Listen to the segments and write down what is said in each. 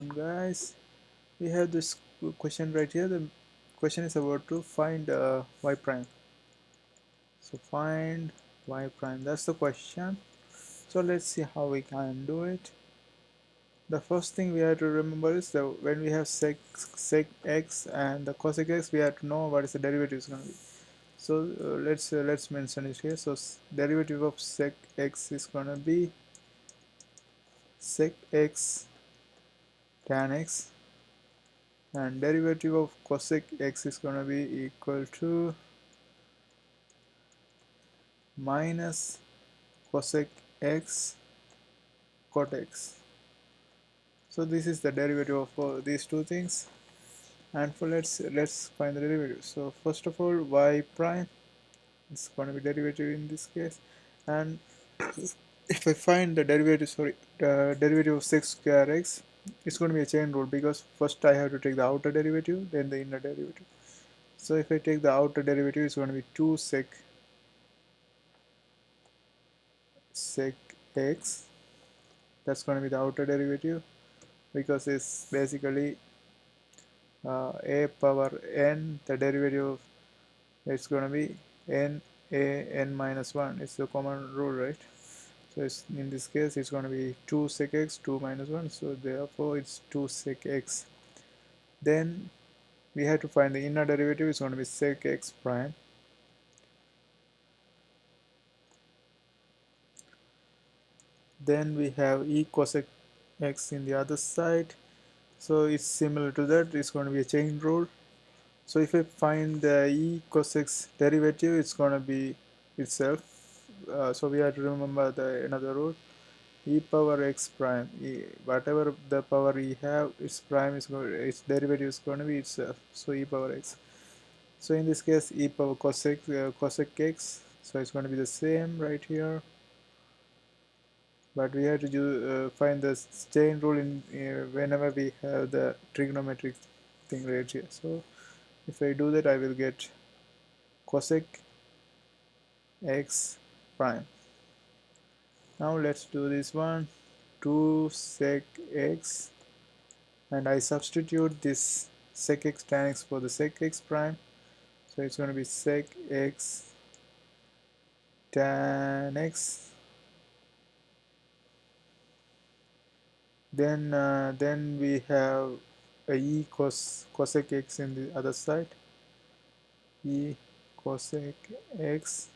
Guys, we have this question right here. The question is about to find y prime. So find y prime, that's the question. So let's see how we can do it. The first thing we have to remember is that when we have sec x and the cosec x, we have to know what is the derivative is going to be. So let's mention it here. So derivative of sec x is going to be sec x tan x, and derivative of cosec x is going to be equal to minus cosec x cot x. So this is the derivative of these two things, and for let's find the derivative. So first of all, y prime is going to be derivative in this case, and if I find the derivative, the derivative of sec square x, it's going to be a chain rule because first I have to take the outer derivative, then the inner derivative. So if I take the outer derivative, it's going to be 2 sec x. That's going to be the outer derivative because it's basically a power n. The derivative of it's going to be n a n minus 1. It's the common rule, right? So it's, in this case it's going to be 2 sec x 2 minus 1, so therefore it's 2 sec x. Then we have to find the inner derivative. It's going to be sec x prime. Then we have e cosec x in the other side, so it's similar to that. It's going to be a chain rule. So if I find the e cosec derivative, it's going to be itself. So we have to remember the another rule: e power x prime. Whatever the power e have, its prime is going, its derivative is going to be itself. So e power x. So in this case, e power cosec x. So it's going to be the same right here. But we have to find the chain rule in whenever we have the trigonometric thing right here. So if I do that, I will get cosec x prime. Now let's do this one, 2 sec x, and I substitute this sec x tan x for the sec x prime. So it's going to be sec x tan x. Then we have a e cosec x in the other side, e cosec x,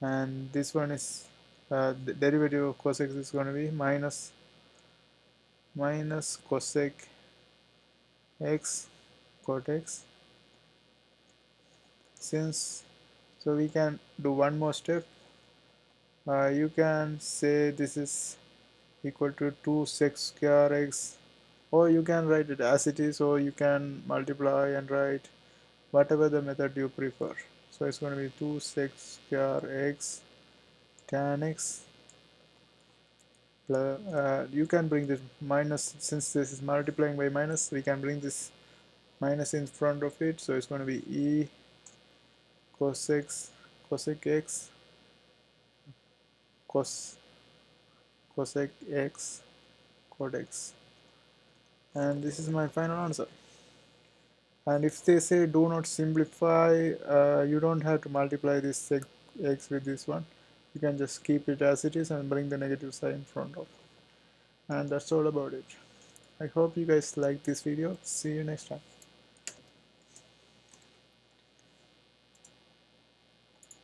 and this one is the derivative of cosec is going to be minus cosec x cot x. Since so we can do one more step. You can say this is equal to 2 sec square x, or you can write it as it is, or you can multiply and write whatever the method you prefer. So it's going to be 2 sec square x tan x plus, you can bring this minus, since this is multiplying by minus, we can bring this minus in front of it. So it's going to be e cosec x cos cosec x cot x, and this is my final answer. And if they say do not simplify, you don't have to multiply this x with this one. You can just keep it as it is and bring the negative sign in front of. And that's all about it. I hope you guys like this video. See you next time.